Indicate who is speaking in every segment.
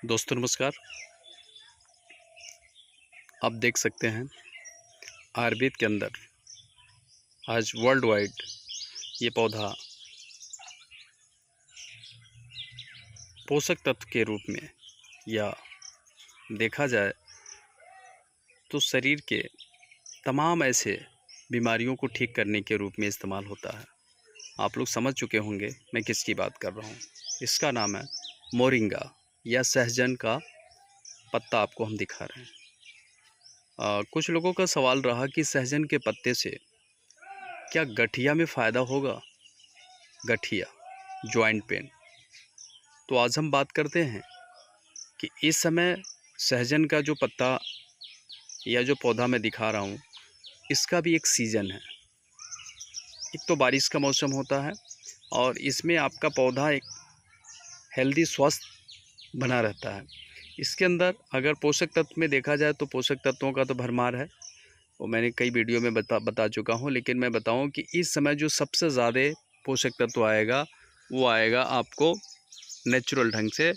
Speaker 1: दोस्तों नमस्कार। आप देख सकते हैं आयुर्वेद के अंदर आज वर्ल्ड वाइड ये पौधा पोषक तत्व के रूप में या देखा जाए तो शरीर के तमाम ऐसे बीमारियों को ठीक करने के रूप में इस्तेमाल होता है। आप लोग समझ चुके होंगे मैं किसकी बात कर रहा हूँ। इसका नाम है मोरिंगा या सहजन का पत्ता आपको हम दिखा रहे हैं। कुछ लोगों का सवाल रहा कि सहजन के पत्ते से क्या गठिया में फ़ायदा होगा, गठिया जॉइंट पेन। तो आज हम बात करते हैं कि इस समय सहजन का जो पत्ता या जो पौधा मैं दिखा रहा हूँ, इसका भी एक सीज़न है। एक तो बारिश का मौसम होता है और इसमें आपका पौधा एक हेल्दी स्वस्थ बना रहता है। इसके अंदर अगर पोषक तत्व में देखा जाए तो पोषक तत्वों का तो भरमार है, वो मैंने कई वीडियो में बता चुका हूँ। लेकिन मैं बताऊँ कि इस समय जो सबसे ज़्यादा पोषक तत्व आएगा वो आएगा आपको नेचुरल ढंग से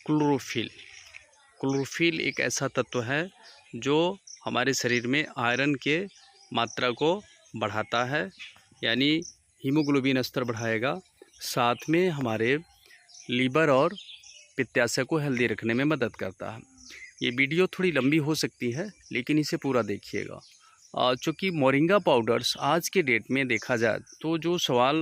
Speaker 1: क्लोरोफिल। क्लोरोफिल एक ऐसा तत्व है जो हमारे शरीर में आयरन के मात्रा को बढ़ाता है, यानी हीमोग्लोबिन स्तर बढ़ाएगा। साथ में हमारे लीवर और पित्ताशय को हेल्दी रखने में मदद करता है। ये वीडियो थोड़ी लंबी हो सकती है लेकिन इसे पूरा देखिएगा। चूँकि मोरिंगा पाउडर्स आज के डेट में देखा जाए तो जो सवाल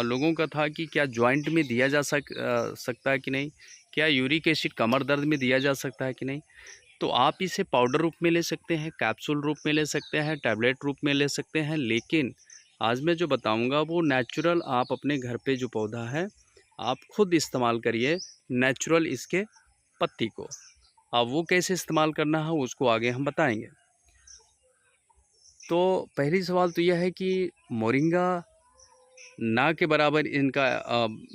Speaker 1: लोगों का था कि क्या जॉइंट में दिया जा सकता है कि नहीं, क्या यूरिक एसिड कमर दर्द में दिया जा सकता है कि नहीं, तो आप इसे पाउडर रूप में ले सकते हैं, कैप्सूल रूप में ले सकते हैं, टैबलेट रूप में ले सकते हैं। लेकिन आज मैं जो बताऊंगा वो नेचुरल, आप अपने घर पे जो पौधा है आप खुद इस्तेमाल करिए नेचुरल इसके पत्ती को। अब वो कैसे इस्तेमाल करना है उसको आगे हम बताएंगे। तो पहली सवाल तो यह है कि मोरिंगा ना के बराबर इनका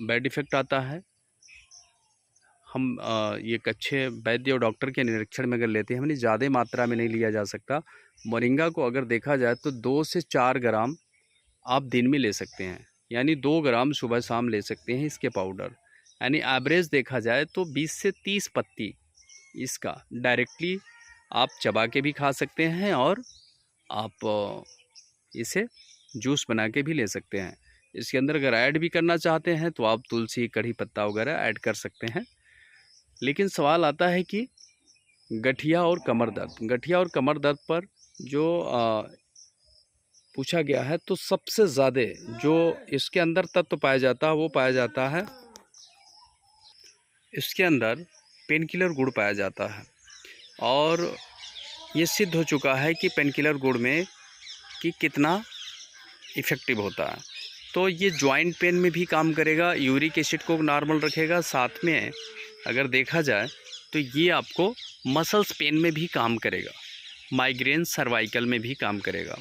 Speaker 1: बैड इफ़ेक्ट आता है। हम ये एक अच्छे वैद्य और डॉक्टर के निरीक्षण में अगर लेते हैं, हमने ज़्यादा मात्रा में नहीं लिया जा सकता। मोरिंगा को अगर देखा जाए तो 2 से 4 ग्राम आप दिन में ले सकते हैं, यानी 2 ग्राम सुबह शाम ले सकते हैं इसके पाउडर। यानी एवरेज देखा जाए तो 20 से 30 पत्ती इसका डायरेक्टली आप चबा के भी खा सकते हैं और आप इसे जूस बना के भी ले सकते हैं। इसके अंदर अगर ऐड भी करना चाहते हैं तो आप तुलसी, कड़ी पत्ता वगैरह ऐड कर सकते हैं। लेकिन सवाल आता है कि गठिया और कमर दर्द पर जो पूछा गया है तो सबसे ज़्यादा जो इसके अंदर तत्व पाया जाता है वो पाया जाता है, इसके अंदर पेन किलर गुड़ पाया जाता है। और ये सिद्ध हो चुका है कि पेन किलर गुड़ में कि कितना इफ़ेक्टिव होता है। तो ये जॉइंट पेन में भी काम करेगा, यूरिक एसिड को नॉर्मल रखेगा। साथ में अगर देखा जाए तो ये आपको मसल्स पेन में भी काम करेगा, माइग्रेन, सर्वाइकल में भी काम करेगा।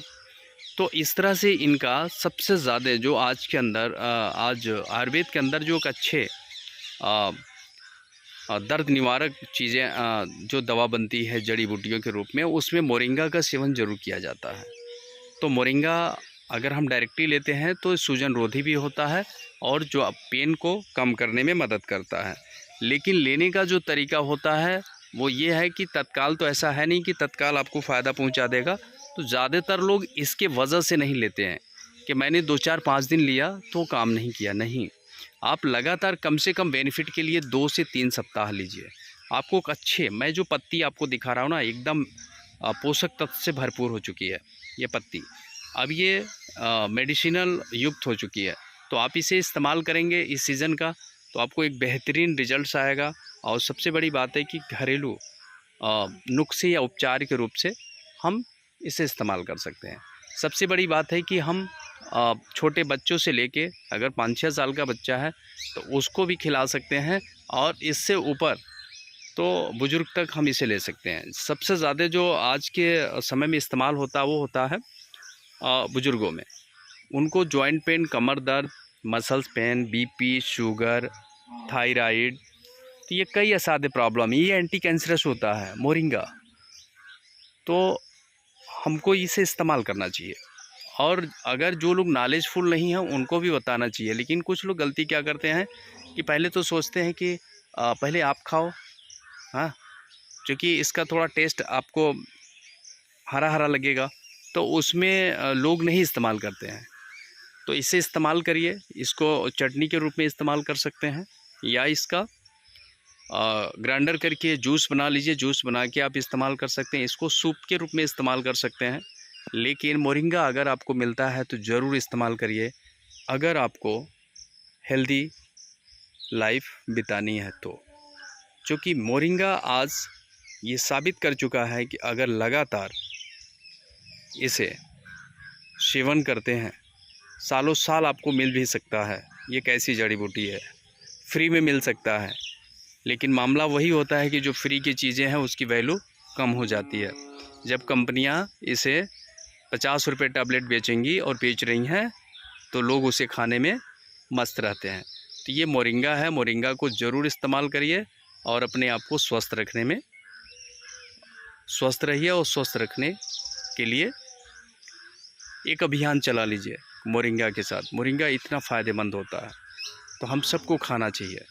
Speaker 1: तो इस तरह से इनका सबसे ज़्यादा जो आज के अंदर आज आयुर्वेद के अंदर जो एक अच्छे दर्द निवारक चीज़ें जो दवा बनती है जड़ी बूटियों के रूप में, उसमें मोरिंगा का सेवन ज़रूर किया जाता है। तो मोरिंगा अगर हम डायरेक्टली लेते हैं तो सूजन रोधी भी होता है और जो पेन को कम करने में मदद करता है। लेकिन लेने का जो तरीका होता है वो ये है कि तत्काल तो ऐसा है नहीं कि तत्काल आपको फ़ायदा पहुंचा देगा। तो ज़्यादातर लोग इसके वजह से नहीं लेते हैं कि मैंने 2-4-5 दिन लिया तो काम नहीं किया। नहीं, आप लगातार कम से कम बेनिफिट के लिए 2 से 3 सप्ताह लीजिए। आपको एक अच्छे, मैं जो पत्ती आपको दिखा रहा हूँ ना, एकदम पोषक तत्व से भरपूर हो चुकी है ये पत्ती। अब ये मेडिसिनल युक्त हो चुकी है। तो आप इसे इस्तेमाल करेंगे इस सीज़न का तो आपको एक बेहतरीन रिजल्ट्स आएगा। और सबसे बड़ी बात है कि घरेलू नुस्खे या उपचार के रूप से हम इसे इस्तेमाल कर सकते हैं। सबसे बड़ी बात है कि हम छोटे बच्चों से लेके अगर 5-6 साल का बच्चा है तो उसको भी खिला सकते हैं, और इससे ऊपर तो बुज़ुर्ग तक हम इसे ले सकते हैं। सबसे ज़्यादा जो आज के समय में इस्तेमाल होता है वो होता है बुज़ुर्गों में। उनको जॉइंट पेन, कमर दर्द, muscles pain, BP, sugar, thyroid, तो ये कई असाध्य प्रॉब्लम, ये एंटी कैंसरस होता है मोरिंगा। तो हमको इसे इस्तेमाल करना चाहिए। और अगर जो लोग नॉलेजफुल नहीं हैं उनको भी बताना चाहिए। लेकिन कुछ लोग गलती क्या करते हैं कि पहले तो सोचते हैं कि पहले आप खाओ, हाँ, क्योंकि इसका थोड़ा टेस्ट आपको हरा हरा लगेगा, तो उसमें लोग नहीं इस्तेमाल करते हैं। तो इसे इस्तेमाल करिए, इसको चटनी के रूप में इस्तेमाल कर सकते हैं, या इसका ग्राइंडर करके जूस बना लीजिए, जूस बना के आप इस्तेमाल कर सकते हैं। इसको सूप के रूप में इस्तेमाल कर सकते हैं। लेकिन मोरिंगा अगर आपको मिलता है तो ज़रूर इस्तेमाल करिए, अगर आपको हेल्दी लाइफ बितानी है तो। क्योंकि मोरिंगा आज ये साबित कर चुका है कि अगर लगातार इसे सेवन करते हैं, सालों साल आपको मिल भी सकता है। ये कैसी जड़ी बूटी है, फ्री में मिल सकता है। लेकिन मामला वही होता है कि जो फ्री की चीज़ें हैं उसकी वैल्यू कम हो जाती है। जब कंपनियां इसे 50 रुपये टैबलेट बेचेंगी और बेच रही हैं, तो लोग उसे खाने में मस्त रहते हैं। तो ये मोरिंगा है, मोरिंगा को ज़रूर इस्तेमाल करिए और अपने आप को स्वस्थ रखने में स्वस्थ रहिए, और स्वस्थ रखने के लिए एक अभियान चला लीजिए मोरिंगा के साथ। मोरिंगा इतना फ़ायदेमंद होता है, तो हम सबको खाना चाहिए।